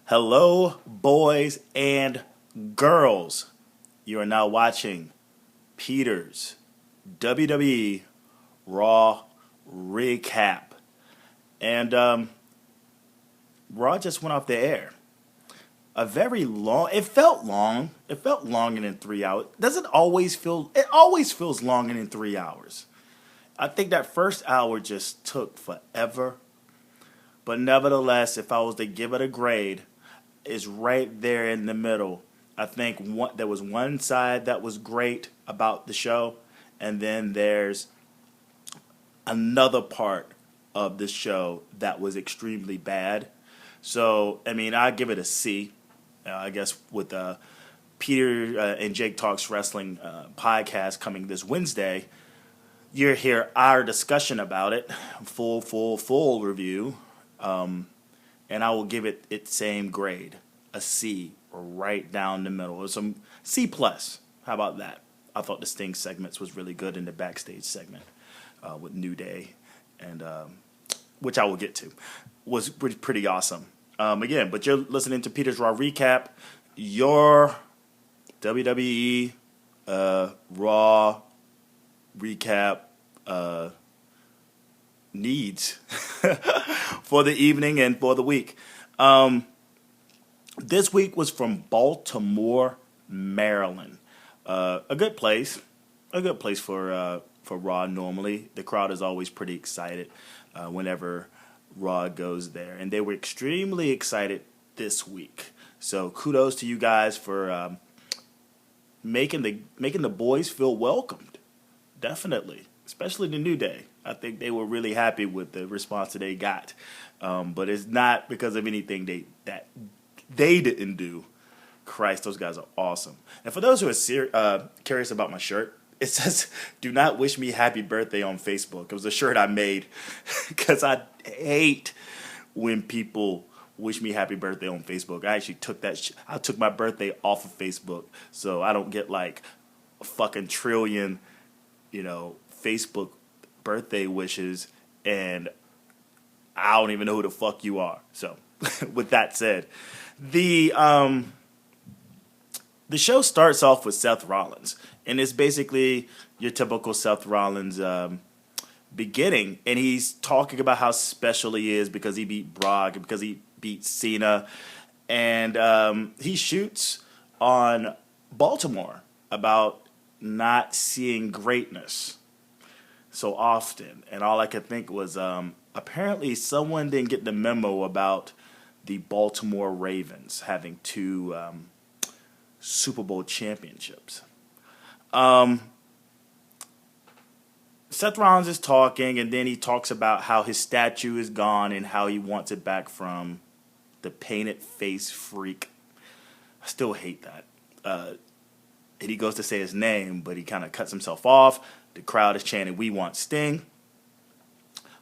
Hello, boys and girls. You are now watching Peter's WWE Raw recap. And Raw just went off the air. It felt long. It felt longer than 3 hours. Does it always feel, it always feels longer than 3 hours. I think that first hour just took forever. But nevertheless, if I was to give it a grade, it's right there in the middle. I think there was one side that was great about the show, and then there's another part of the show that was extremely bad. So, I mean, I give it a C. I guess with Peter and Jake Talks Wrestling podcast coming this Wednesday, you'll hear our discussion about it, full review. And I will give it its same grade, a C, right down the middle. It's a C plus. How about that? I thought the Sting segments was really good in the backstage segment with New Day, and which I will get to, was pretty awesome. Again, but you're listening to Peter's Raw Recap, your WWE Raw Recap needs for the evening and for the week. This week was from Baltimore, Maryland. A good place for Raw. Normally, the crowd is always pretty excited whenever Raw goes there, and they were extremely excited this week. So kudos to you guys for making the boys feel welcomed. Definitely, especially the New Day. I think they were really happy with the response that they got. But it's not because of anything that they didn't do. Christ, those guys are awesome. And for those who are curious about my shirt, it says, "Do not wish me happy birthday" on Facebook. It was a shirt I made because I hate when people wish me happy birthday on Facebook. I actually took I took my birthday off of Facebook so I don't get like a fucking trillion, Facebook birthday wishes, and I don't even know who the fuck you are. So, with that said, the show starts off with Seth Rollins, and it's basically your typical Seth Rollins beginning, and he's talking about how special he is because he beat Brock, and because he beat Cena, and he shoots on Baltimore about not seeing greatness so often, and all I could think was apparently someone didn't get the memo about the Baltimore Ravens having two Super Bowl championships. Seth Rollins is talking, and then he talks about how his statue is gone and how he wants it back from the painted face freak. I still hate that. And he goes to say his name, but he kind of cuts himself off. The crowd is chanting, "We want Sting."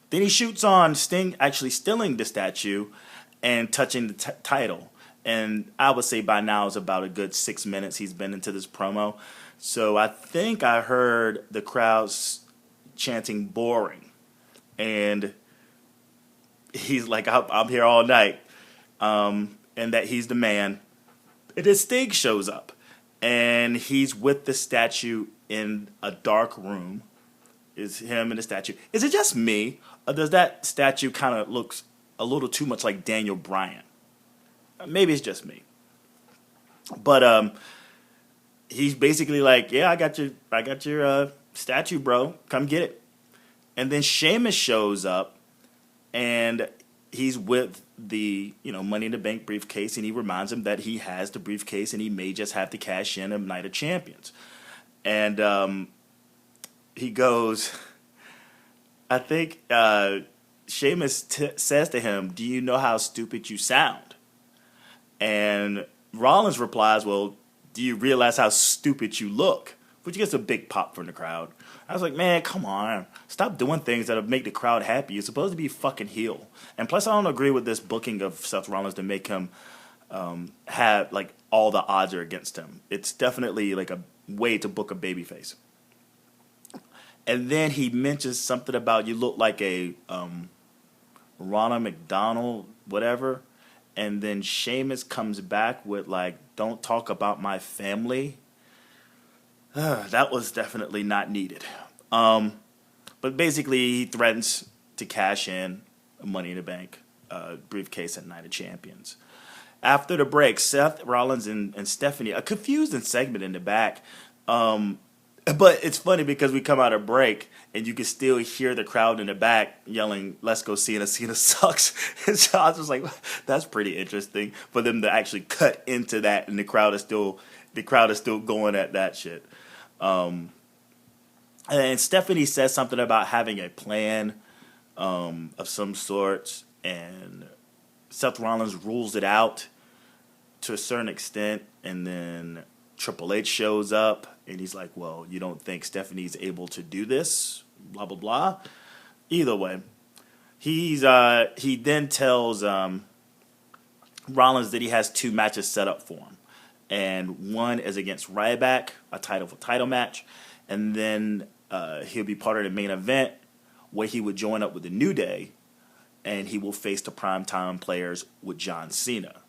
Then he shoots on Sting actually stealing the statue and touching the title. And I would say by now it's about a good 6 minutes he's been into this promo. So I think I heard the crowds chanting "boring." And he's like, I'm here all night. And that he's the man. And then Sting shows up. And he's with the statue in a dark room. Is him and the statue. Is it just me? Or does that statue kind of looks a little too much like Daniel Bryan? Maybe it's just me. But he's basically like, "Yeah, I got your statue, bro. Come get it." And then Sheamus shows up, and he's with the Money in the Bank briefcase, and he reminds him that he has the briefcase, and he may just have to cash in a Night of Champions. And he goes, I think Sheamus says to him, "Do you know how stupid you sound?" And Rollins replies, "Well, do you realize how stupid you look?" Which gets a big pop from the crowd. I was like, man, come on. Stop doing things that'll make the crowd happy. You're supposed to be fucking heel. And plus, I don't agree with this booking of Seth Rollins to make him have, like, all the odds are against him. It's definitely, like, a way to book a babyface. And then he mentions something about you look like a Ronald McDonald, whatever. and then Sheamus comes back with like, "Don't talk about my family." That was definitely not needed. But basically, he threatens to cash in Money in the Bank briefcase at Night of Champions. After the break, Seth Rollins and Stephanie, a confusing segment in the back. But it's funny because we come out of break and you can still hear the crowd in the back yelling, "Let's go Cena, Cena sucks." And so I was just like, that's pretty interesting for them to actually cut into that, and the crowd is still going at that shit. And Stephanie says something about having a plan of some sorts, and Seth Rollins rules it out to a certain extent, and then Triple H shows up, and he's like, "Well, you don't think Stephanie's able to do this? Blah blah blah." Either way, he then tells Rollins that he has 2 matches set up for him, and one is against Ryback, a title match, and then he'll be part of the main event where he would join up with the New Day, and he will face the primetime players with John Cena.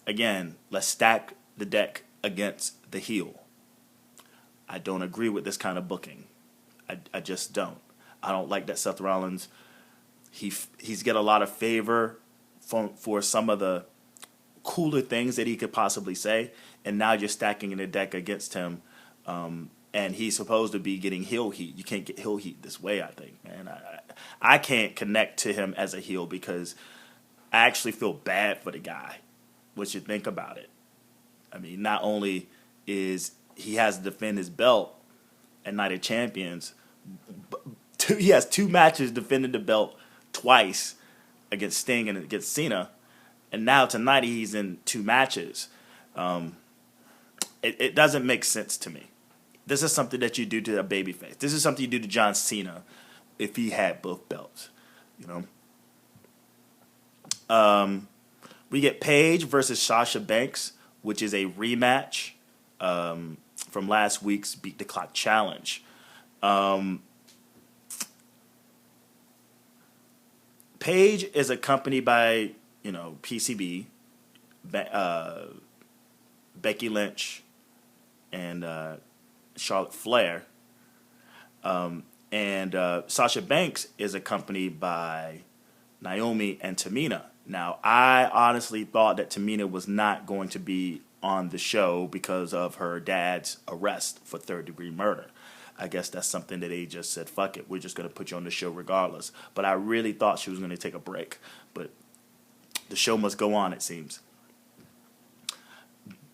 Again, let's stack the deck against the heel. I don't agree with this kind of booking. I just don't. I don't like that Seth Rollins, he's get a lot of favor for some of the cooler things that he could possibly say, and now you're stacking in the deck against him, and he's supposed to be getting heel heat. You can't get heel heat this way, I think. And I can't connect to him as a heel because I actually feel bad for the guy. What you think about it? I mean, not only is he has to defend his belt at Night of Champions, but he has 2 matches defending the belt twice against Sting and against Cena, and now tonight he's in 2 matches. It doesn't make sense to me. This is something that you do to a babyface. This is something you do to John Cena if he had both belts, you know. We get Paige versus Sasha Banks, which is a rematch from last week's Beat the Clock Challenge. Paige is accompanied by, PCB, Becky Lynch, and Charlotte Flair. And Sasha Banks is accompanied by Naomi and Tamina. Now, I honestly thought that Tamina was not going to be on the show because of her dad's arrest for third-degree murder. I guess that's something that they just said, fuck it, we're just going to put you on the show regardless. But I really thought she was going to take a break. But the show must go on, it seems.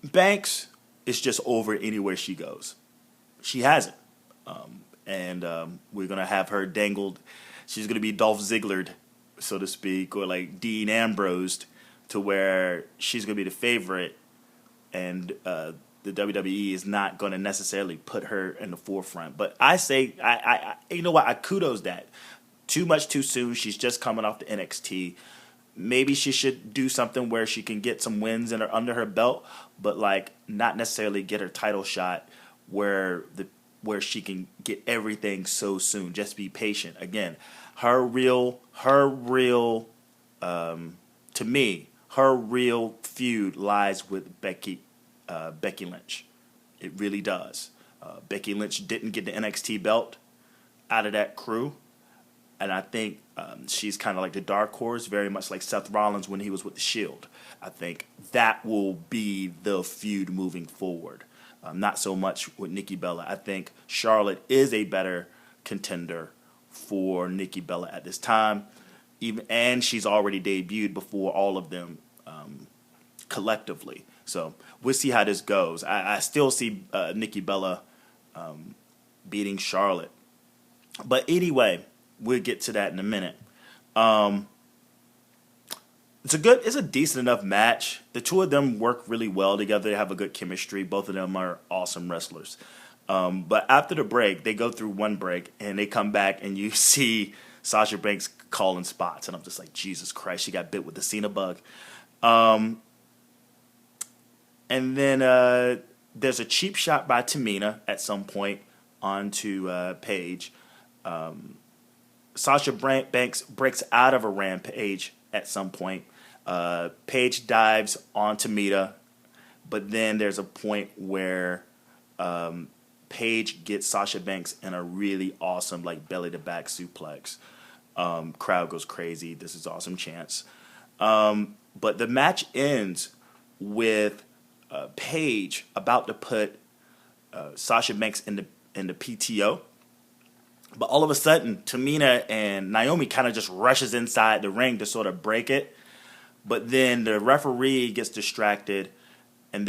Banks is just over anywhere she goes. She has it. And we're going to have her dangled. She's going to be Dolph Zigglered, so to speak, or like Dean Ambrose, to where she's going to be the favorite, and the WWE is not going to necessarily put her in the forefront. But I say, you know what? I kudos that. Too much too soon. She's just coming off the NXT. Maybe she should do something where she can get some wins under her belt, but like not necessarily get her title shot where she can get everything so soon. Just be patient. Again, her real to me, her real feud lies with Becky Lynch. It really does. Becky Lynch didn't get the NXT belt out of that crew, and I think she's kind of like the dark horse, very much like Seth Rollins when he was with the Shield. I think that will be the feud moving forward. Not so much with Nikki Bella. I think Charlotte is a better contender for Nikki Bella at this time, and she's already debuted before all of them collectively. So we'll see how this goes. I still see Nikki Bella beating Charlotte, but anyway, we'll get to that in a minute. It's a decent enough match. The two of them work really well together. They have a good chemistry. Both of them are awesome wrestlers. But after the break, they go through one break, and they come back, and you see Sasha Banks calling spots. And I'm just like, Jesus Christ, she got bit with the Cena bug. And then there's a cheap shot by Tamina at some point onto Paige. Sasha Banks breaks out of a rampage at some point. Paige dives on Tamina, but then there's a point where Paige gets Sasha Banks in a really awesome like belly to back suplex. Crowd goes crazy. This is awesome chance. But the match ends with Paige about to put Sasha Banks in the PTO. But all of a sudden, Tamina and Naomi kind of just rushes inside the ring to sort of break it. But then the referee gets distracted, and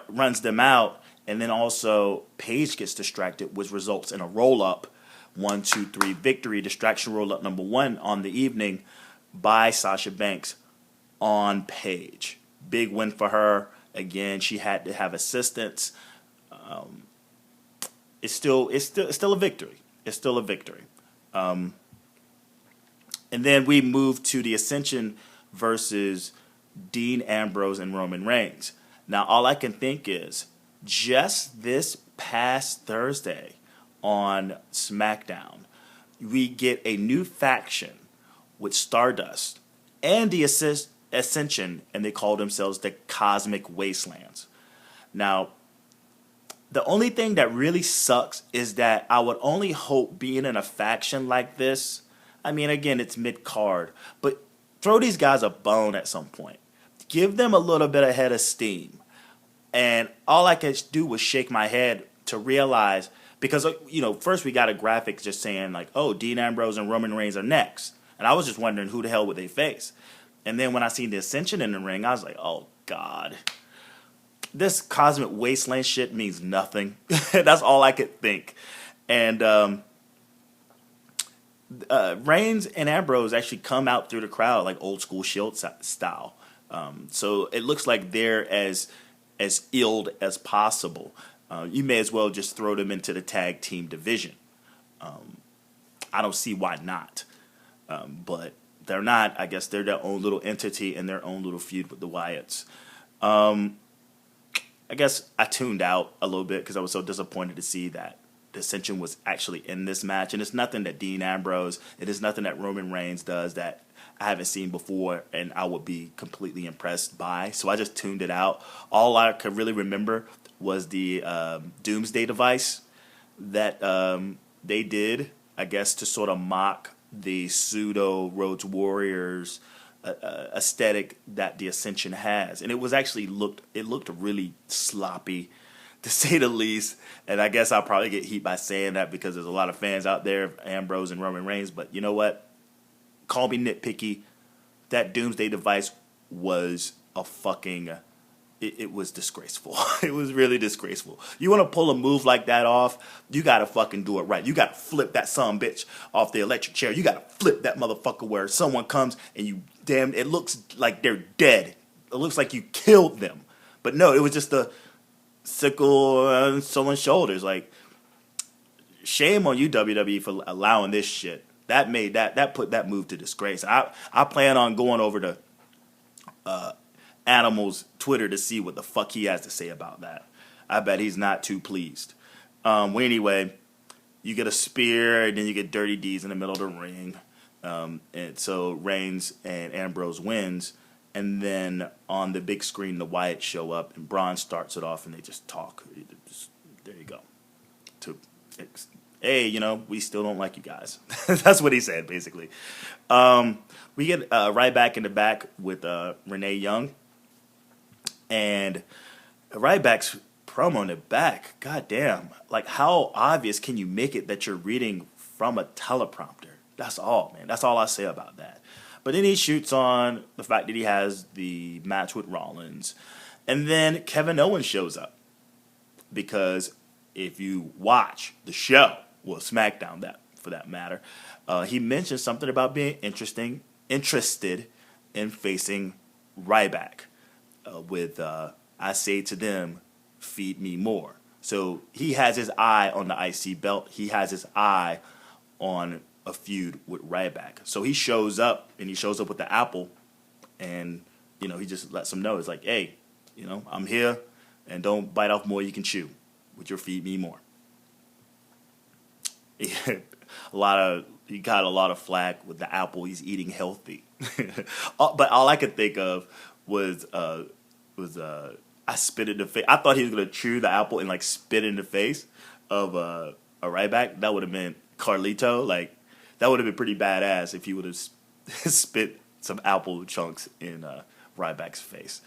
runs them out. And then also Paige gets distracted, which results in a roll up, 1, 2, 3 victory, distraction roll up number 1 on the evening by Sasha Banks on Paige. Big win for her. Again, she had to have assistance. It's still a victory. It's still a victory. And then we move to the Ascension versus Dean Ambrose and Roman Reigns. Now, all I can think is just this past Thursday on SmackDown, we get a new faction with Stardust and the Ascension, and they call themselves the Cosmic Wastelands. Now, the only thing that really sucks is that I would only hope being in a faction like this, I mean, again, it's mid-card, but throw these guys a bone at some point. Give them a little bit of head of steam. And all I could do was shake my head to realize, because, first we got a graphic just saying, like, oh, Dean Ambrose and Roman Reigns are next. And I was just wondering who the hell would they face. And then when I seen the Ascension in the ring, I was like, oh, God. This Cosmic Wasteland shit means nothing. That's all I could think. And Reigns and Ambrose actually come out through the crowd like old school Shield style. So it looks like they're as illed as possible. You may as well just throw them into the tag team division. I don't see why not. But they're not. I guess they're their own little entity in their own little feud with the Wyatts. I guess I tuned out a little bit because I was so disappointed to see that the Ascension was actually in this match. And it's nothing that Dean Ambrose, it is nothing that Roman Reigns does that I haven't seen before and I would be completely impressed by. So I just tuned it out. All I could really remember was the Doomsday device that they did, I guess, to sort of mock the pseudo Rhodes Warriors aesthetic that the Ascension has. And it was actually looked really sloppy, to say the least. And I guess I'll probably get heat by saying that because there's a lot of fans out there of Ambrose and Roman Reigns. But you know what? Call me nitpicky. That Doomsday device was a fucking... It was disgraceful. It was really disgraceful. You want to pull a move like that off, you got to fucking do it right. You got to flip that son bitch off the electric chair. You got to flip that motherfucker where someone comes and it looks like they're dead. It looks like you killed them. But no, it was just a sickle on someone's shoulders. Like, shame on you, WWE, for allowing this shit. That put that move to disgrace. I plan on going over to Animal's Twitter to see what the fuck he has to say about that. I bet he's not too pleased. Well, anyway, you get a spear, and then you get Dirty D's in the middle of the ring. And so Reigns and Ambrose wins. And then on the big screen, the Wyatt show up, and Braun starts it off, and they just talk. There you go. Hey, we still don't like you guys. That's what he said, basically. We get right back in the back with Renee Young. And Ryback's promo in the back, goddamn, like how obvious can you make it that you're reading from a teleprompter? That's all, man. That's all I say about that. But then he shoots on the fact that he has the match with Rollins. And then Kevin Owens shows up. Because if you watch the show, well, SmackDown for that matter, he mentioned something about being interested in facing Ryback. With I say to them, feed me more. So he has his eye on the IC belt. He has his eye on a feud with Ryback. So he shows up, and he shows up with the apple, and he just lets them know. It's like, hey, I'm here, and don't bite off more you can chew with your feed me more. He got a lot of flack with the apple. He's eating healthy. But all I could think of was I spit in the face. I thought he was gonna chew the apple and like spit in the face of a Ryback. That would have been Carlito. Like that would have been pretty badass if he would have spit some apple chunks in Ryback's face.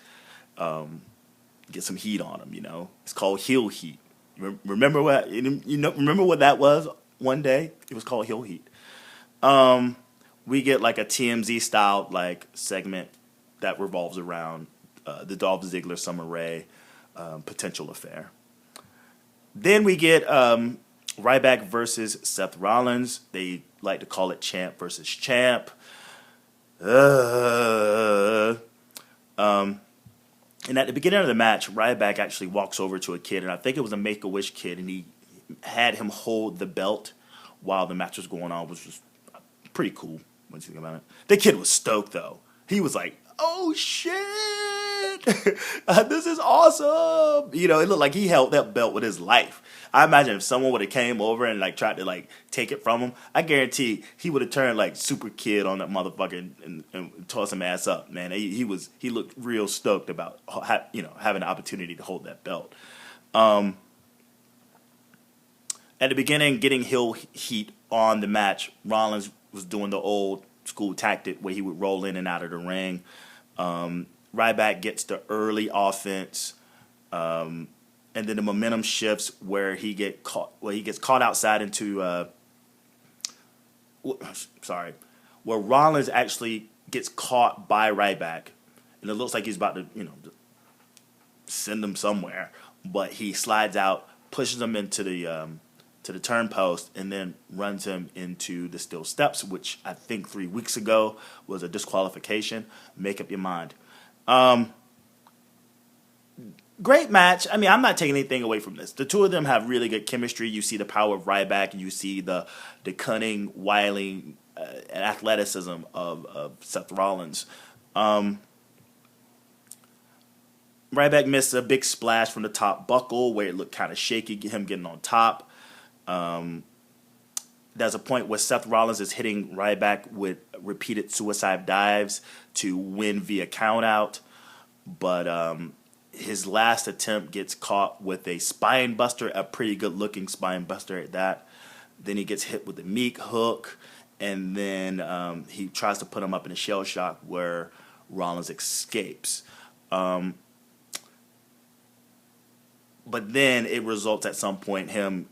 Get some heat on him. It's called heel heat. Remember what Remember what that was? One day it was called heel heat. We get like a TMZ style like segment that revolves around the Dolph Ziggler Summer Rae potential affair. Then we get Ryback versus Seth Rollins. They like to call it champ versus champ. And at the beginning of the match, Ryback actually walks over to a kid, and I think it was a Make-A-Wish kid, and he had him hold the belt while the match was going on, which was pretty cool when you think about it. The kid was stoked, though. He was like, oh, shit! This is awesome! It looked like he held that belt with his life. I imagine if someone would have came over and like tried to like take it from him, I guarantee he would have turned like super kid on that motherfucker and tossed him ass up, man. He looked real stoked about having the opportunity to hold that belt. At the beginning, getting heel heat on the match, Rollins was doing the old school tactic where he would roll in and out of the ring. Ryback gets the early offense. And then the momentum shifts where he gets caught outside into where Rollins actually gets caught by Ryback, and it looks like he's about to send him somewhere, but he slides out, pushes him into the turn post, and then runs him into the steel steps, which I think 3 weeks ago was a disqualification. Make up your mind. Great match. I mean, I'm not taking anything away from this. The two of them have really good chemistry. You see the power of Ryback, and you see the cunning, wily, and athleticism of Seth Rollins. Ryback missed a big splash from the top buckle where it looked kind of shaky, him getting on top. There's a point where Seth Rollins is hitting Ryback with repeated suicide dives to win via countout, but his last attempt gets caught with a spine buster, a pretty good-looking spine buster at that. Then he gets hit with the meek hook, and then he tries to put him up in a shell shock where Rollins escapes. But then it results at some point him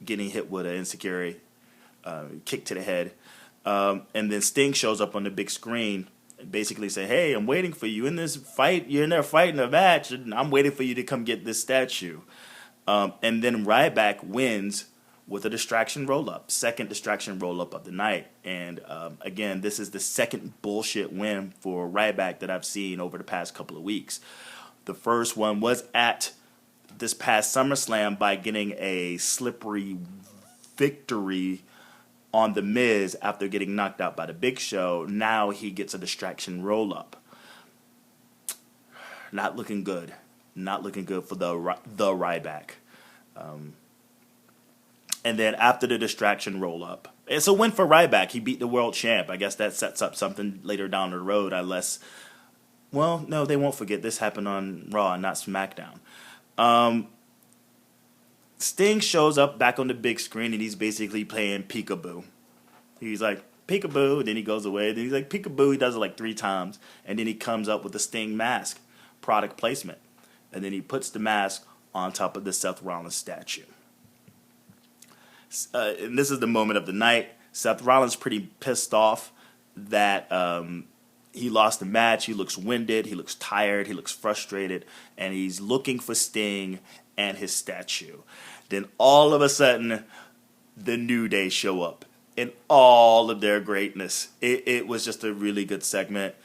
getting hit with an insecurity kick to the head. And then Sting shows up on the big screen and basically say, hey, I'm waiting for you in this fight. You're in there fighting a match, and I'm waiting for you to come get this statue. And then Ryback wins with a distraction roll-up, second distraction roll-up of the night. And again, this is the second bullshit win for Ryback that I've seen over the past couple of weeks. The first one was at this past SummerSlam by getting a slippery victory on The Miz after getting knocked out by the Big Show. Now he gets a distraction roll-up. Not looking good. Not looking good for the Ryback. And then after the distraction roll-up, it's a win for Ryback. He beat the world champ. I guess that sets up something later down the road unless... Well, no, they won't forget. This happened on Raw, not SmackDown. Sting shows up back on the big screen, and he's basically playing peekaboo. He's like, peekaboo, and then he goes away. Then he's like, peekaboo. He does it like 3 times. And then he comes up with the Sting mask, product placement. And then he puts the mask on top of the Seth Rollins statue. And this is the moment of the night. Seth Rollins pretty pissed off that he lost the match. He looks winded. He looks tired. He looks frustrated. And he's looking for Sting and his statue. Then all of a sudden, the New Day show up in all of their greatness. It was just a really good segment.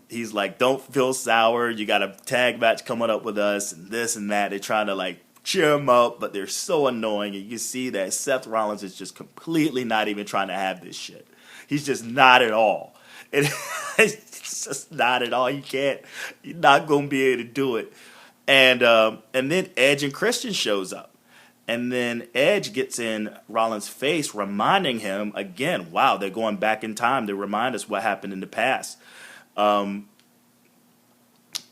He's like, don't feel sour. You got a tag match coming up with us and this and that. They're trying to like cheer him up, but they're so annoying. And you can see that Seth Rollins is just completely not even trying to have this shit. He's just not at all. It's just not at all. You're not going to be able to do it. And then Edge and Christian shows up. And then Edge gets in Rollins' face, reminding him again, wow, they're going back in time to remind us what happened in the past.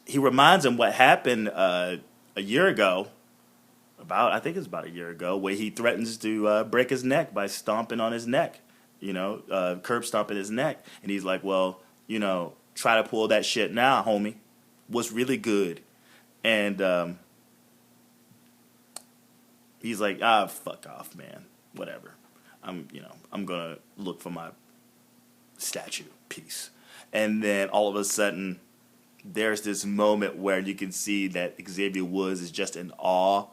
He reminds him what happened a year ago, I think it's about a year ago, where he threatens to break his neck by stomping on his neck, curb stomping his neck. And he's like, well, try to pull that shit now, homie. What's really good? And he's like, fuck off, man. Whatever. I'm gonna look for my statue piece. And then all of a sudden, there's this moment where you can see that Xavier Woods is just in awe.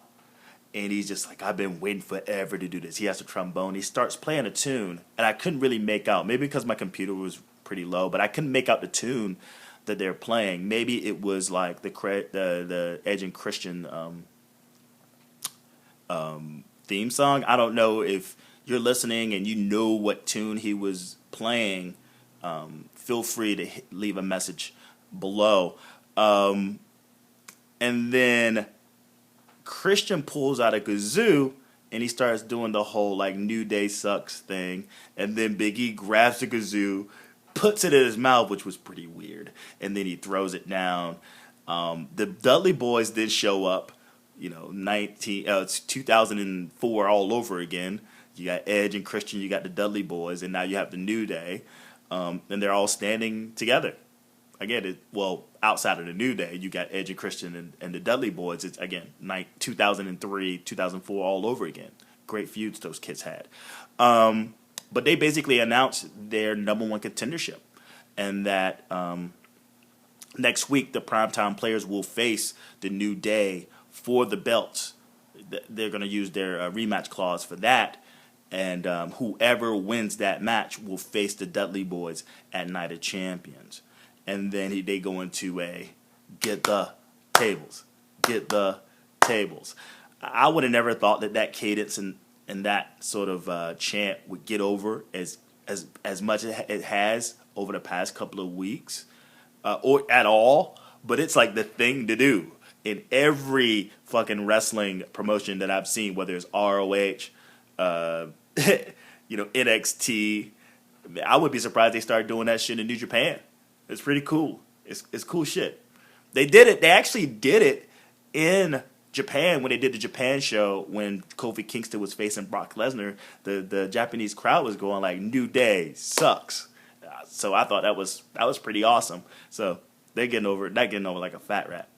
And he's just like, I've been waiting forever to do this. He has a trombone. He starts playing a tune, and I couldn't really make out. Maybe because my computer was pretty low, but I couldn't make out the tune that they're playing. Maybe it was like the Edge and Christian theme song. I don't know if you're listening and you know what tune he was playing. Feel free to leave a message below. And then Christian pulls out a kazoo and he starts doing the whole like New Day sucks thing. And then Big E grabs the kazoo, puts it in his mouth, which was pretty weird. And then he throws it down. The Dudley Boys did show up. It's 2004 all over again. You got Edge and Christian, you got the Dudley Boys, and now you have the New Day, and they're all standing together. Again, outside of the New Day, you got Edge and Christian and the Dudley Boys. It's, again, 2003, 2004 all over again. Great feuds those kids had. But they basically announced their number one contendership, and that next week the primetime players will face the New Day for the belts. They're going to use their rematch clause for that. And whoever wins that match will face the Dudley Boys at Night of Champions. And then they go into a get the tables. I would have never thought that cadence and that sort of chant would get over as much as it has over the past couple of weeks or at all. But it's like the thing to do in every fucking wrestling promotion that I've seen, whether it's ROH, NXT. I would be surprised they started doing that shit in New Japan. It's pretty cool. It's cool shit. They did it. They actually did it in Japan when they did the Japan show when Kofi Kingston was facing Brock Lesnar. The Japanese crowd was going like, New Day sucks. So I thought that was pretty awesome. So they're getting over like a fat rat.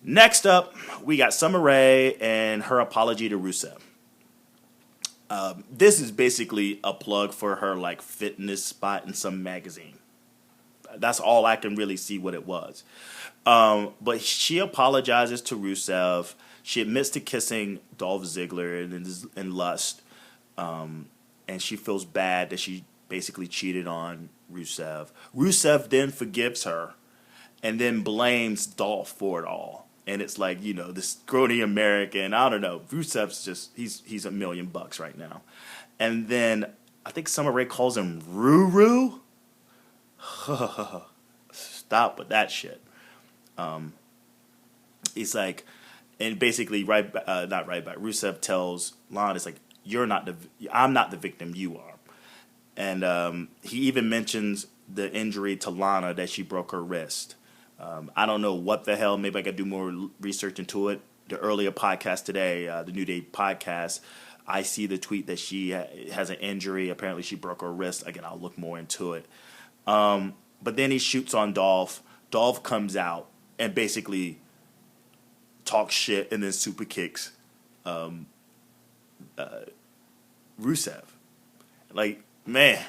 Next up, we got Summer Rae and her apology to Rusev. This is basically a plug for her like fitness spot in some magazine. That's all I can really see what it was. But she apologizes to Rusev. She admits to kissing Dolph Ziggler in lust. And she feels bad that she basically cheated on Rusev. Rusev then forgives her and then blames Dolph for it all. And it's like, this scrawny American, I don't know. Rusev's just, he's $1 million right now. And then I think Summer Rae calls him Ruru. Stop with that shit. He's like, and basically not right back. Rusev tells Lana, it's like, I'm not the victim, you are. And he even mentions the injury to Lana that she broke her wrist. I don't know what the hell. Maybe I got to do more research into it. The earlier podcast today, the New Day podcast, I see the tweet that she has an injury. Apparently she broke her wrist. Again, I'll look more into it. But then he shoots on Dolph. Dolph comes out and basically talks shit and then super kicks Rusev. Like, man,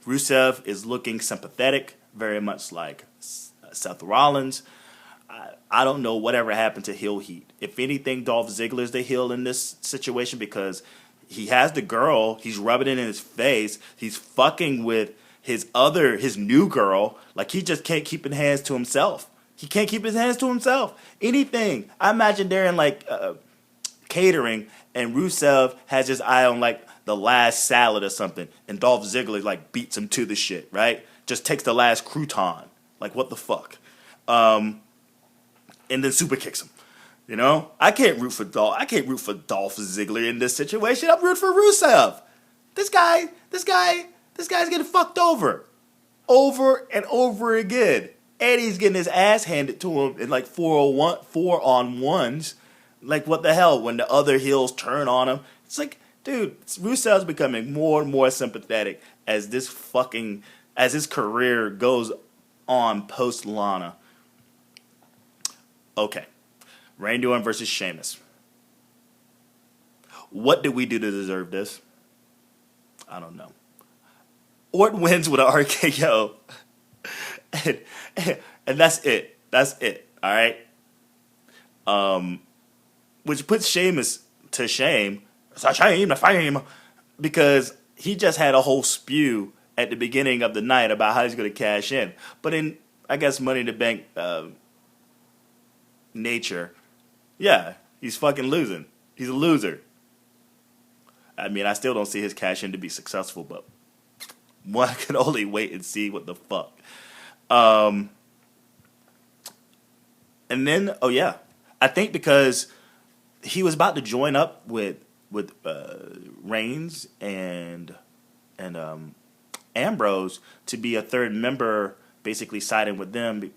Rusev is looking sympathetic, very much like Seth Rollins. I don't know whatever happened to heel heat. If anything, Dolph Ziggler's the heel in this situation because he has the girl. He's rubbing it in his face. He's fucking with his new girl. Like, he just can't keep his hands to himself. He can't keep his hands to himself. Anything. I imagine they're in, like, catering, and Rusev has his eye on, like, the last salad or something, and Dolph Ziggler, like, beats him to the shit, right? Just takes the last crouton. Like, what the fuck? And then super kicks him. You know, I can't root for Dolph. I can't root for Dolph Ziggler in this situation. I'm rooting for Rusev. This guy's getting fucked over and over again, and he's getting his ass handed to him in like 4-on-1s. Like, what the hell? When the other heels turn on him, it's like, dude, Rusev's becoming more and more sympathetic as his career goes on post Lana. Okay. Randy Orton versus Sheamus. What did we do to deserve this? I don't know. Orton wins with an RKO. and that's it. That's it. All right? Which puts Sheamus to shame. It's a shame, a fame. Because he just had a whole spew at the beginning of the night about how he's going to cash in. But in, I guess, Money in the Bank nature, yeah, he's fucking losing. He's a loser. I mean, I still don't see his cash in to be successful, but one can only wait and see what the fuck. And then, oh yeah, I think because he was about to join up with Reigns and Ambrose to be a third member, basically siding with them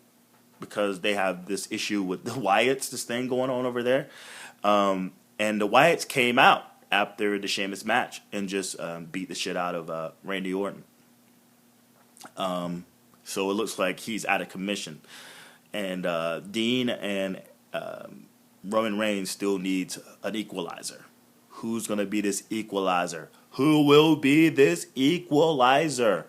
because they have this issue with the Wyatts, this thing going on over there. And the Wyatts came out after the Sheamus match and just beat the shit out of Randy Orton. So it looks like he's out of commission. And Dean and Roman Reigns still needs an equalizer. Who's going to be this equalizer? Who will be this equalizer?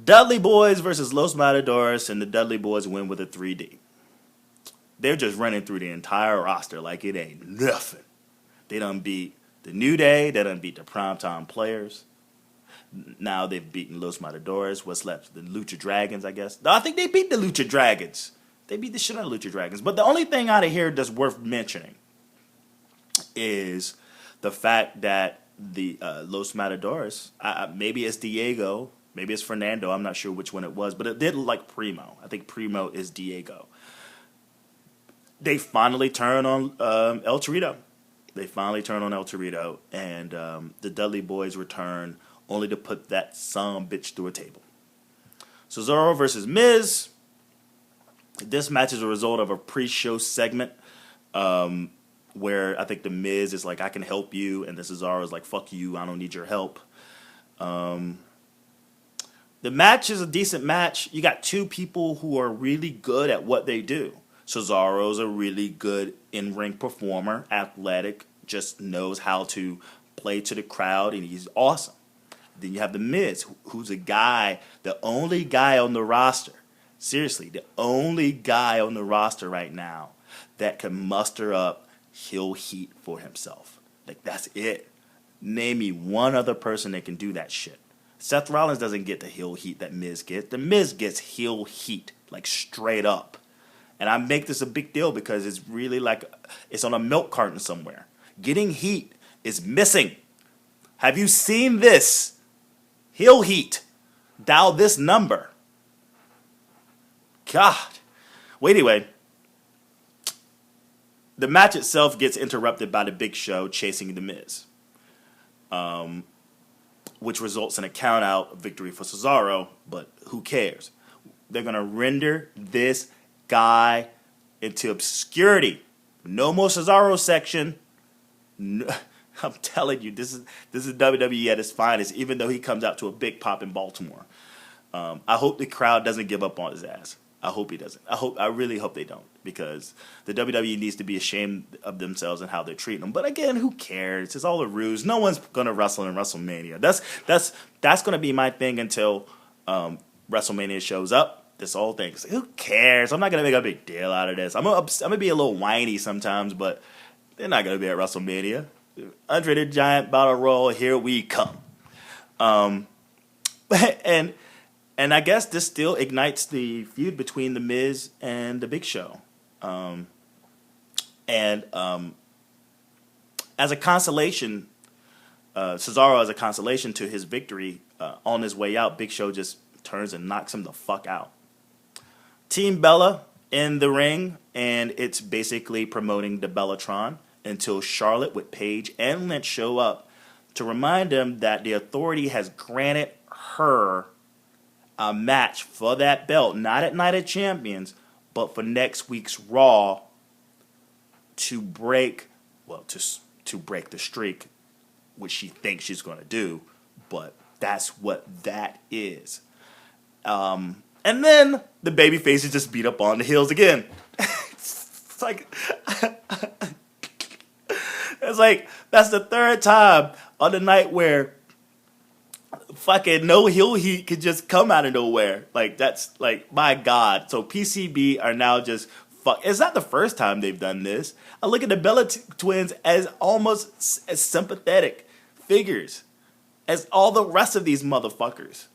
Dudley Boys versus Los Matadores, and the Dudley Boys win with a 3D. They're just running through the entire roster like it ain't nothing. They done beat the New Day. They done beat the Primetime Players. Now they've beaten Los Matadores. What's left? The Lucha Dragons, I guess. No, I think they beat the Lucha Dragons. They beat the shit out of Lucha Dragons. But the only thing out of here that's worth mentioning is the fact that the Los Matadores, maybe it's Diego, maybe it's Fernando, I'm not sure which one it was, but it did look like Primo. I think Primo is Diego. They finally turn on El Torito. And the Dudley Boys return only to put that bitch through a table. Cesaro versus Miz. This match is a result of a pre-show segment where I think the Miz is like, I can help you, and the Cesaro is like, fuck you, I don't need your help. The match is a decent match. You got two people who are really good at what they do. Cesaro's a really good in-ring performer, athletic, just knows how to play to the crowd, and he's awesome. Then you have The Miz, who's a guy, the only guy on the roster, seriously, the only guy on the roster right now that can muster up heel heat for himself. Like, that's it. Name me one other person that can do that shit. Seth Rollins doesn't get the heel heat that Miz gets. The Miz gets heel heat, like straight up. And I make this a big deal because it's really like it's on a milk carton somewhere. Getting heat is missing. Have you seen this? Heel heat. Dial this number. God. Well, anyway, the match itself gets interrupted by the Big Show chasing The Miz, which results in a count-out victory for Cesaro, but who cares? They're going to render this guy into obscurity. No more Cesaro section. No, I'm telling you, this is WWE at its finest, even though he comes out to a big pop in Baltimore. I hope the crowd doesn't give up on his ass. I hope he doesn't. I really hope they don't, because the WWE needs to be ashamed of themselves and how they're treating them. But again, who cares? It's all a ruse. No one's gonna wrestle in WrestleMania. That's gonna be my thing until WrestleMania shows up. This whole thing. Like, who cares? I'm not gonna make a big deal out of this. I'm gonna be a little whiny sometimes, but they're not gonna be at WrestleMania. Andre the Giant Battle Royal, here we come. And I guess this still ignites the feud between The Miz and The Big Show. As a consolation, Cesaro, as a consolation to his victory, on his way out, Big Show just turns and knocks him the fuck out. Team Bella in the ring, and it's basically promoting the Bellatron until Charlotte with Paige and Lynch show up to remind them that the Authority has granted her a match for that belt, not at Night of Champions, but for next week's Raw to break, to break the streak, which she thinks she's going to do, but that's what that is. And then the baby faces just beat up on the heels again. It's like that's the third time on the night where fucking no heel heat could just come out of nowhere. Like, that's like, my God. So PCB are now just fuck. It's not the first time they've done this. I look at the Bella twins as almost as sympathetic figures as all the rest of these motherfuckers.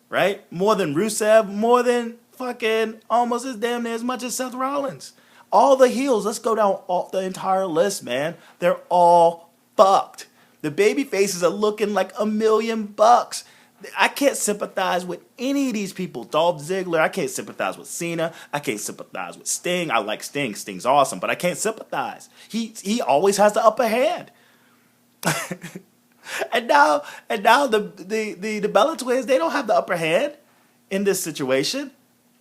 Right? More than Rusev, more than fucking almost as damn near as much as Seth Rollins. All the heels, let's go down off the entire list, man. They're all fucked. The baby faces are looking like $1 million. I can't sympathize with any of these people. Dolph Ziggler, I can't sympathize with Cena. I can't sympathize with Sting. I like Sting. Sting's awesome, but I can't sympathize. He always has the upper hand. And now the Bella Twins, they don't have the upper hand in this situation.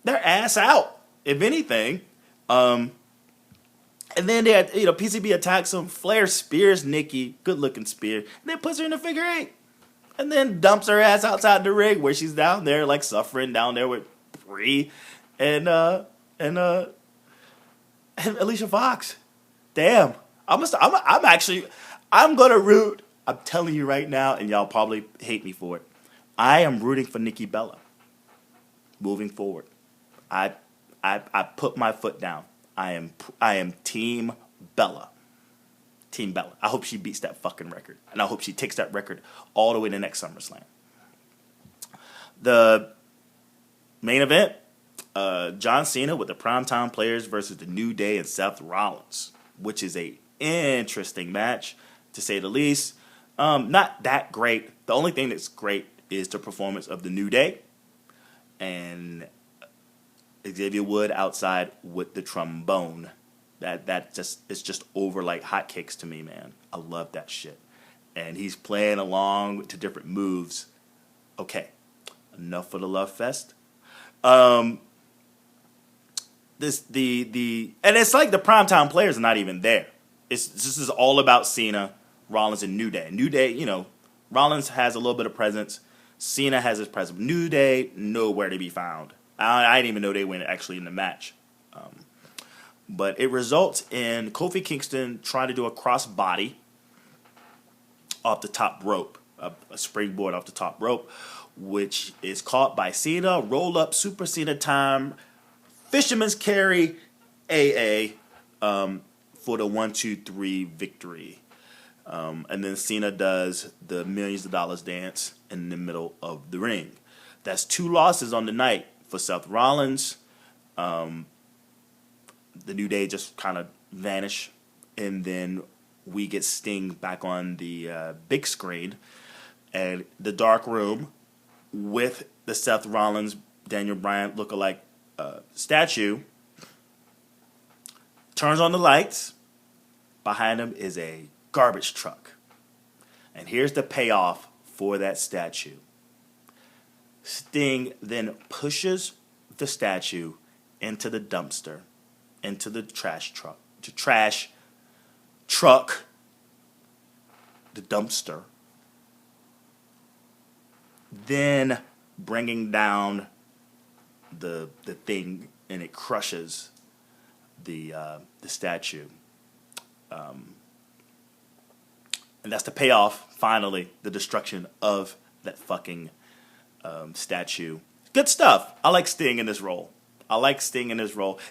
They're ass out, if anything. And then they had, PCB attacks him. Flair spears Nikki, good looking spear, and then puts her in a figure 8. And then dumps her ass outside the ring where she's down there like suffering down there with Brie and Alicia Fox. Damn. I'm gonna root. I'm telling you right now, and y'all probably hate me for it. I am rooting for Nikki Bella moving forward. I put my foot down. I am Team Bella. Team Bella. I hope she beats that fucking record. And I hope she takes that record all the way to next SummerSlam. The main event, John Cena with the Primetime Players versus the New Day and Seth Rollins, which is a interesting match, to say the least. Not that great. The only thing that's great is the performance of the New Day and Xavier Wood outside with the trombone. It's just over like hotcakes to me, man. I love that shit. And he's playing along to different moves. Okay, enough for the love fest. And it's like the Primetime Players are not even there. This is all about Cena, Rollins, and New Day. New Day, Rollins has a little bit of presence. Cena has his presence. New Day, nowhere to be found. I didn't even know they went actually in the match. But it results in Kofi Kingston trying to do a crossbody off the top rope, a springboard off the top rope, which is caught by Cena. Roll up, Super Cena time, Fisherman's Carry, AA for the 1-2-3 victory. And then Cena does the millions of dollars dance in the middle of the ring. That's 2 losses on the night for Seth Rollins. The New Day just kind of vanish, and then we get Sting back on the big screen, and the dark room with the Seth Rollins, Daniel Bryan lookalike statue turns on the lights. Behind him is a garbage truck, and here's the payoff for that statue. Sting then pushes the statue into the dumpster, into the trash truck, the dumpster, then bringing down the thing, and it crushes the statue. And that's the payoff, finally, the destruction of that fucking statue. Good stuff. I like Sting in this role.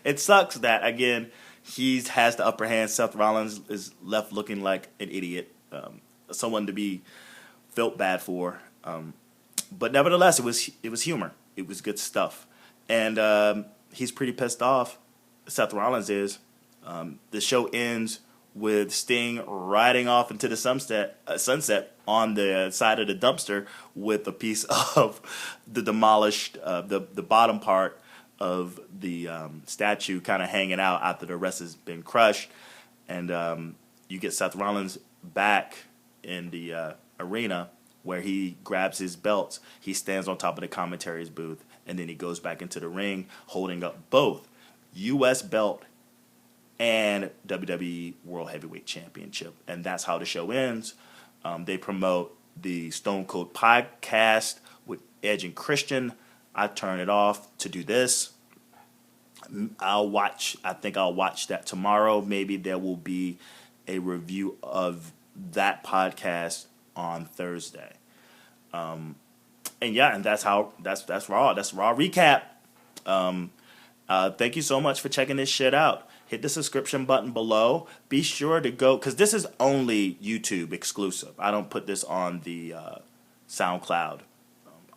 It sucks that, again, he has the upper hand. Seth Rollins is left looking like an idiot, someone to be felt bad for. But nevertheless, it was humor. It was good stuff. And he's pretty pissed off. Seth Rollins is. The show ends with Sting riding off into the sunset on the side of the dumpster with a piece of the demolished, the bottom part of the statue kind of hanging out after the rest has been crushed. And you get Seth Rollins back in the arena where he grabs his belts. He stands on top of the commentary's booth, and then he goes back into the ring holding up both U.S. belt and WWE World Heavyweight Championship. And that's how the show ends. They promote the Stone Cold podcast with Edge and Christian. I turn it off to do this. I think I'll watch that tomorrow. Maybe there will be a review of that podcast on Thursday. And that's Raw. That's Raw recap. Thank you so much for checking this shit out. Hit the subscription button below. Be sure to go, because this is only YouTube exclusive. I don't put this on the SoundCloud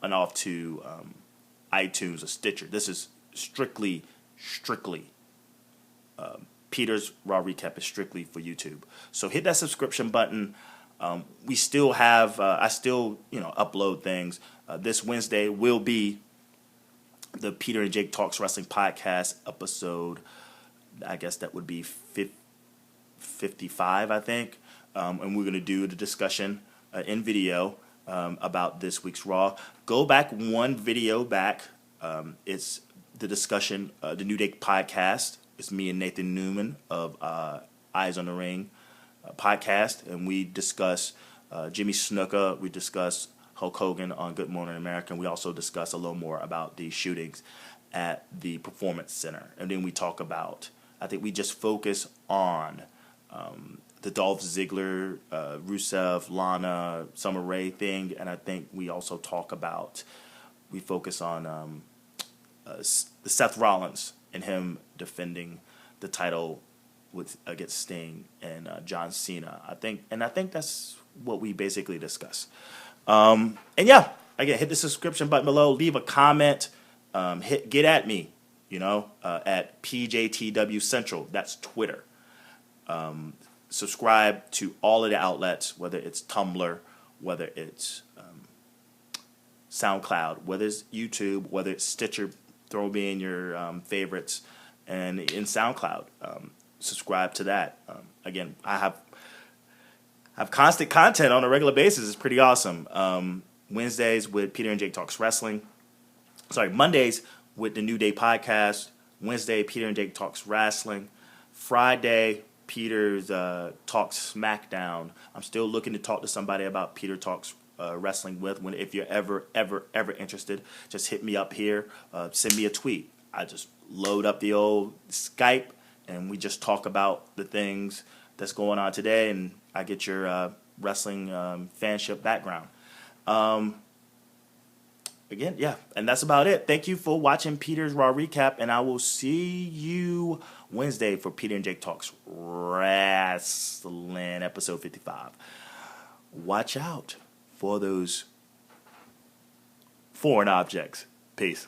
and off to iTunes or Stitcher. This is strictly Peter's Raw recap is strictly for YouTube. So hit that subscription button. We still have I still upload things. This Wednesday will be the Peter and Jake Talks Wrestling podcast episode. I guess that would be 55, I think. And we're going to do the discussion in video about this week's Raw. Go back one video back. It's the discussion, the New Day podcast. It's me and Nathan Newman of Eyes on the Ring podcast. And we discuss Jimmy Snuka. We discuss Hulk Hogan on Good Morning America. And we also discuss a little more about the shootings at the Performance Center. And then we talk about, I think we just focus on the Dolph Ziggler, Rusev, Lana, Summer Rae thing. And I think we also we focus on Seth Rollins and him defending the title against Sting and John Cena. I think that's what we basically discuss. And yeah, again, hit the subscription button below. Leave a comment. Get at me. At PJTW Central. That's Twitter. Subscribe to all of the outlets, whether it's Tumblr, whether it's SoundCloud, whether it's YouTube, whether it's Stitcher. Throw me in your favorites, and in SoundCloud. Subscribe to that. Again, I have constant content on a regular basis. It's pretty awesome. Wednesdays with Peter and Jake Talks Wrestling. Mondays with the New Day podcast. Wednesday, Peter and Jake Talks Wrestling. Friday, Peter's Talks SmackDown. I'm still looking to talk to somebody about Peter Talks Wrestling with. If you're ever interested, just hit me up here. Send me a tweet. I just load up the old Skype, and we just talk about the things that's going on today, and I get your wrestling fanship background. Again, yeah, and that's about it. Thank you for watching Peter's Raw Recap, and I will see you Wednesday for Peter and Jake Talks Wrestling, episode 55. Watch out for those foreign objects. Peace.